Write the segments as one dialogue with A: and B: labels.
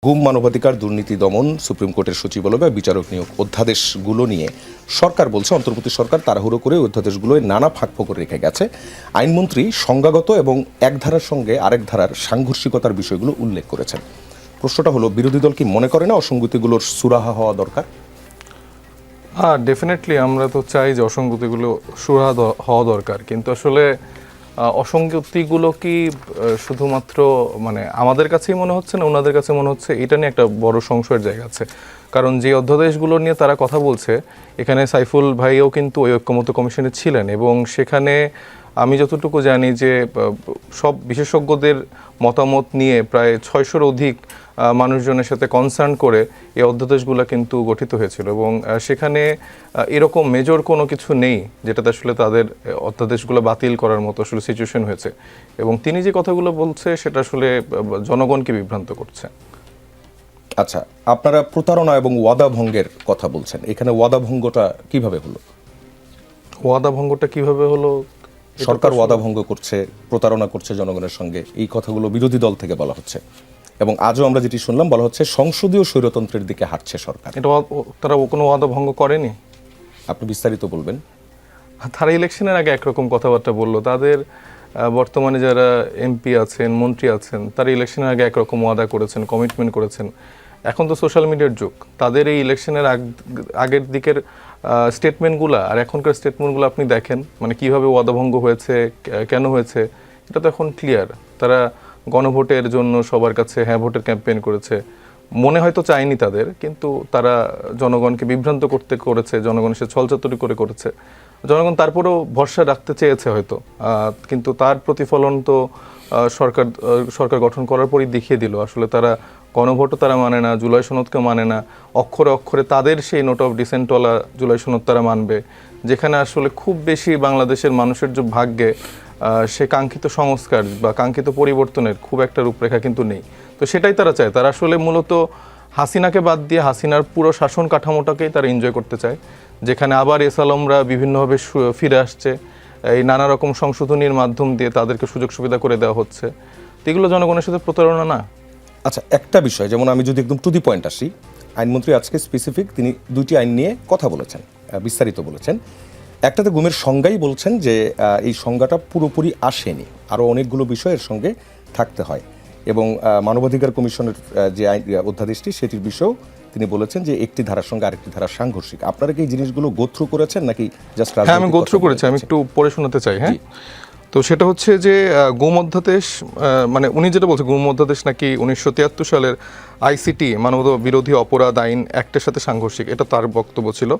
A: গুম মানবাধিকার দুর্নীতি দমন সুপ্রিম কোর্টের সচিবালয় বিচারক নিয়োগ অধ্যাদেশগুলো নিয়ে সরকার বলছে অন্তর্বর্তী সরকার তাড়াহুড়ো করে অধ্যাদেশগুলোয় নানা ফাঁকফোকর রেখে গেছে। আইনমন্ত্রী সংজ্ঞাগত এবং এক ধারার সঙ্গে আরেক ধারার সাংঘর্ষিকতার বিষয়গুলো উল্লেখ করেছেন। প্রশ্নটা হলো, বিরোধী দল কি মনে করে না অসঙ্গতিগুলোর সুরাহা হওয়া দরকার?
B: ডেফিনেটলি আমরা তো চাই যে অসঙ্গতিগুলো সুরাহা হওয়া দরকার, কিন্তু আসলে অসঙ্গতিগুলো কি শুধুমাত্র মানে আমাদের কাছেই মনে হচ্ছে না, ওনাদের কাছে মনে হচ্ছে? এটা নিয়ে একটা বড় সংশয়ের জায়গা আছে। কারণ যে অধ্যাদেশগুলো নিয়ে তারা কথা বলছে, এখানে সাইফুল ভাইও কিন্তু ওই ঐক্যমত্য কমিশনে ছিলেন, এবং সেখানে আমি যতটুকু জানি যে সব বিশেষজ্ঞদের মতামত নিয়ে প্রায় 600-র অধিক মানুষজনের সাথে কনসার্ন করে এই অধ্যাদেশগুলো কিন্তু গঠিত হয়েছিল, এবং সেখানে এরকম মেজর কোনো কিছু নেই যেটাতে আসলে তাদের অধ্যাদেশগুলো বাতিল করার মতো আসলে সিচুয়েশন হয়েছে। এবং তিনি যে কথাগুলো বলছে সেটা আসলে জনগণকে বিভ্রান্ত করছে।
A: আচ্ছা, আপনারা প্রতারণা এবং ওয়াদা ভঙ্গের কথা বলছেন, এখানে ওয়াদা ভঙ্গটা কিভাবে হলো?
B: ওয়াদা ভঙ্গটা কিভাবে হলো?
A: সরকার ওয়াদা ভঙ্গ করছে, প্রতারণা করছে জনগণের সঙ্গে, এই কথাগুলো বিরোধী দল থেকে বলা হচ্ছে, এবং আজও আমরা যেটি শুনলাম বলা হচ্ছে সংসদীয় স্বৈরতন্ত্রের দিকে হাঁটছে সরকার।
B: এটা তারা কোনো ওয়াদা ভঙ্গ করেনি।
A: আপনি বিস্তারিত বলবেন।
B: তারা ইলেকশনের আগে একরকম কথাবার্তা বললো, তাদের বর্তমানে যারা এমপি আছেন, মন্ত্রী আছেন, তারা ইলেকশনের আগে একরকম ওয়াদা করেছেন, কমিটমেন্ট করেছেন। এখন তো সোশ্যাল মিডিয়ার যুগ, তাদের এই ইলেকশনের আগের দিকের স্টেটমেন্টগুলো আর এখনকার স্টেটমেন্টগুলো আপনি দেখেন, মানে কিভাবে ওয়াদাভঙ্গ হয়েছে, কেন হয়েছে, এটা তো এখন ক্লিয়ার। তারা গণভোটের জন্য সবার কাছে হ্যাঁ ভোটের ক্যাম্পেইন করেছে, মনে হয়তো চায়নি তাদের, কিন্তু তারা জনগণকে বিভ্রান্ত করেছে, জনগণের সাথে ছলচাতুরি করেছে। জনগণ তারপরেও ভরসা রাখতে চেয়েছে হয়তো, কিন্তু তার প্রতিফলন তো সরকার গঠন করার পরই দেখিয়ে দিল। আসলে তারা গণভোটও তারা মানে না, জুলাই সনদকে মানে না, অক্ষরে অক্ষরে তাদের সেই নোট অফ ডিসেন্টওয়ালা জুলাই সনদ তারা মানবে, যেখানে আসলে খুব বেশি বাংলাদেশের মানুষের যে ভাগ্যে সে কাঙ্ক্ষিত সংস্কার বা কাঙ্ক্ষিত পরিবর্তনের খুব একটা রূপরেখা কিন্তু নেই। তো সেটাই তারা চায়। তারা আসলে মূলত হাসিনাকে বাদ দিয়ে হাসিনার পুরো শাসন কাঠামোটাকেই তারা এনজয় করতে চায়, যেখানে আবার এসালমরা বিভিন্নভাবে ফিরে আসছে, এই নানা রকম সংশোধনীর মাধ্যম দিয়ে তাদেরকে সুযোগ সুবিধা করে দেওয়া হচ্ছে। এগুলো জনগণের সাথে প্রতারণা না?
A: আচ্ছা, একটা বিষয়, যেমন আমি যদি একদম টু দি পয়েন্ট আসি, আইনমন্ত্রী আজকে স্পেসিফিক তিনি দুইটি আইন নিয়ে কথা বলেছেন, বিস্তারিত বলেছেন। একটাতে গুমের সংজ্ঞাই বলছেন যে এই সংজ্ঞাটা পুরোপুরি আসেনি, আরও অনেকগুলো বিষয়ের সঙ্গে থাকতে হয়, এবং মানবাধিকার কমিশনের যে আইন অধ্যাদেশটি সেটির বিষয়েও তিনি বলেছেন যে একটি ধারার সঙ্গে আরেকটি ধারা সাংঘর্ষিক। আপনারা কি এই জিনিসগুলো গোথ্রু করেছেন নাকি জাস্ট?
B: হ্যাঁ, আমি গোথ্রু করেছি, আমি একটু পড়ে শোনাতে চাই। হ্যাঁ, তো সেটা হচ্ছে যে গুম অধ্যাদেশ, মানে উনি যেটা বলছে গুম অধ্যাদেশ নাকি 1973 সালের আইসিটি মানবতা বিরোধী অপরাধ আইন অ্যাক্টের সাথে সাংঘর্ষিক, এটা তার বক্তব্য ছিল।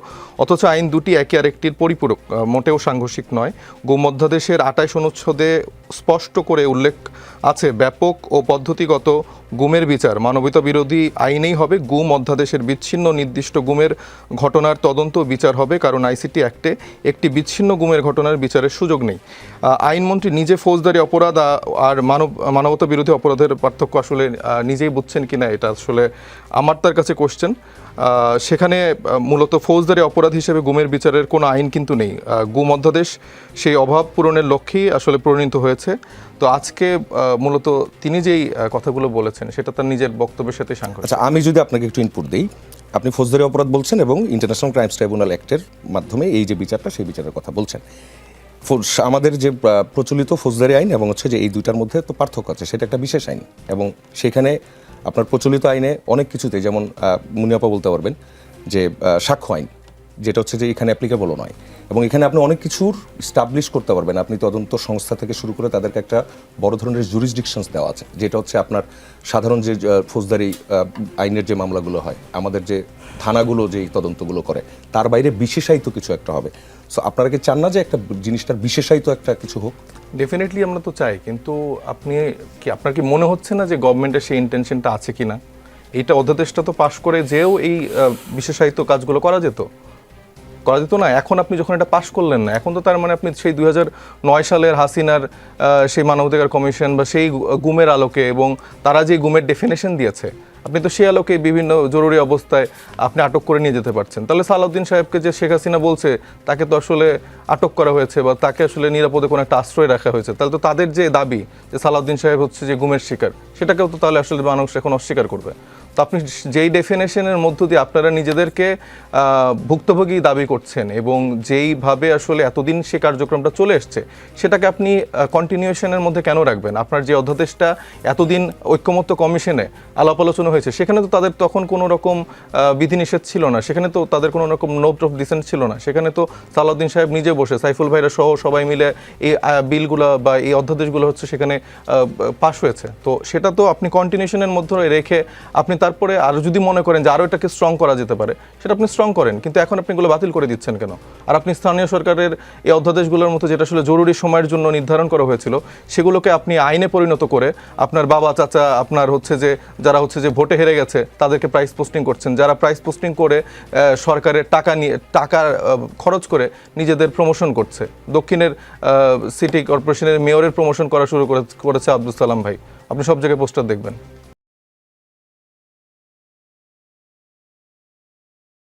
B: অথচ আইন দুটি একে আরেকটির পরিপূরক, মোটেও সাংঘর্ষিক নয়। গুম অধ্যাদেশের 28 অনুচ্ছেদে স্পষ্ট করে উল্লেখ আছে, ব্যাপক ও পদ্ধতিগত গুমের বিচার মানবতা বিরোধী আইনেই হবে। গুম অধ্যাদেশের বিচ্ছিন্ন নির্দিষ্ট গুমের ঘটনার তদন্ত বিচার হবে, কারণ আইসিটি অ্যাক্টে একটি বিচ্ছিন্ন গুমের ঘটনার বিচারের সুযোগ নেই। আইনমন্ত্রী নিজে ফৌজদারি অপরাধ আর মানবতা বিরোধী অপরাধের পার্থক্য আসলে নিজেই বুঝছেন কিনা, এটা আসলে আমার তার কাছে কোশ্চেন। সেখানে মূলত ফৌজদারি অপরাধ হিসেবে গুমের বিচারের কোনো আইন কিন্তু নেই। গুম অধ্যাদেশ সেই অভাব পূরণের লক্ষ্যেই আসলে পরিণত হয়েছে। তো আজকে মূলত তিনি যেই কথাগুলো বলেছেন সেটা তার নিজের বক্তব্যের সাথে সাংঘর্ষিক।
A: আচ্ছা, আমি যদি আপনাকে একটু ইনপুট দিই, আপনি ফৌজদারি অপরাধ বলছেন এবং ইন্টারন্যাশনাল ক্রাইমস ট্রাইব্যুনাল অ্যাক্টের মাধ্যমে এই যে বিচারটা, সেই বিচারের কথা বলছেন। আমাদের যে প্রচলিত ফৌজদারি আইন এবং হচ্ছে যে এই দুইটার মধ্যে তো পার্থক্য আছে, সেটা একটা বিশেষ আইন, এবং সেখানে আপনার প্রচলিত আইনে অনেক কিছুতে, যেমন মুনিয়াপা বলতে পারবেন যে সাক্ষ্য আইন, যেটা হচ্ছে যে এখানে অ্যাপ্লিকেবলও নয়, এবং এখানে আপনি অনেক কিছুর স্টাবলিশ করতে পারবেন। আপনি তদন্ত সংস্থা থেকে শুরু করে তাদেরকে একটা বড় ধরনের জুরিসডিকশনস দেওয়া আছে, যেটা হচ্ছে আপনার সাধারণ যে ফৌজদারি আইনের যে মামলাগুলো হয়, আমাদের যে থানাগুলো যেই তদন্তগুলো করে, তার বাইরে বিশেষায়িত কিছু একটা হবে। সো আপনারা কি চান না যে একটা জিনিসটার বিশেষায়িত একটা কিছু হোক?
B: ডেফিনেটলি আমরা তো চাই, কিন্তু আপনার কি মনে হচ্ছে না যে গভর্নমেন্টের সেই ইন্টেনশনটা আছে কিনা? এইটা অধ্যাদেশটা তো পাশ করে যেও এই বিশেষায়িত কাজগুলো করা যেত না। এখন আপনি যখন এটা পাশ করলেন না, এখন তো তার মানে আপনি সেই 2009 সালের হাসিনার সেই মানবাধিকার কমিশন বা সেই গুমের আলোকে, এবং তারা যে গুমের ডেফিনেশন দিয়েছে, আপনি তো সেই আলোকে বিভিন্ন জরুরি অবস্থায় আপনি আটক করে নিয়ে যেতে পারছেন। তাহলে সালাউদ্দিন সাহেবকে যে শেখ হাসিনা বলছে তাকে তো আসলে আটক করা হয়েছে বা তাকে আসলে নিরাপদে কোনো একটা আশ্রয় রাখা হয়েছে, তাহলে তো তাদের যে দাবি যে সালাউদ্দিন সাহেব হচ্ছে যে গুমের শিকার, সেটাকেও তো তাহলে আসলে মানুষ এখন অস্বীকার করবে। তো আপনি যেই ডেফিনেশনের মধ্য দিয়ে আপনারা নিজেদেরকে ভুক্তভোগী দাবি করছেন এবং যেইভাবে আসলে এতদিন সে কার্যক্রমটা চলে এসছে সেটাকে আপনি কন্টিনিউশনের মধ্যে কেন রাখবেন? আপনার যে অধ্যাদেশটা এতদিন ঐক্যমত্য কমিশনে আলাপ আলোচনা হয়েছে সেখানে তো তাদের তখন কোনো রকম বিধিনিষেধ ছিল না, সেখানে তো তাদের কোনো রকম নোট অফ ডিসেন্ট ছিল না, সেখানে তো সালাউদ্দিন সাহেব নিজে বসে সাইফুল ভাইরা সহ সবাই মিলে এই বিলগুলো বা এই অধ্যাদেশগুলো হচ্ছে সেখানে পাশ হয়েছে। তো সেটা তো আপনি কন্টিনিউশনের মধ্যে রেখে আপনি তারপরে আরও যদি মনে করেন যে আরও এটাকে স্ট্রং করা যেতে পারে সেটা আপনি স্ট্রং করেন, কিন্তু এখন আপনি এগুলো বাতিল করে দিচ্ছেন কেন? আর আপনি স্থানীয় সরকারের এই অধ্যাদেশগুলোর মতো যেটা আসলে জরুরি সময়ের জন্য নির্ধারণ করা হয়েছিল সেগুলোকে আপনি আইনে পরিণত করে আপনার বাবা চাচা আপনার হচ্ছে যে যারা হচ্ছে যে ভোটে হেরে গেছে তাদেরকে প্রাইস পোস্টিং করছেন, যারা প্রাইস পোস্টিং করে সরকারের টাকা খরচ করে নিজেদের প্রমোশন করছে। দক্ষিণের সিটি কর্পোরেশনের মেয়রের প্রমোশন করা শুরু করেছে আব্দুল সালাম ভাই, আপনি সব জায়গায় পোস্টার দেখবেন।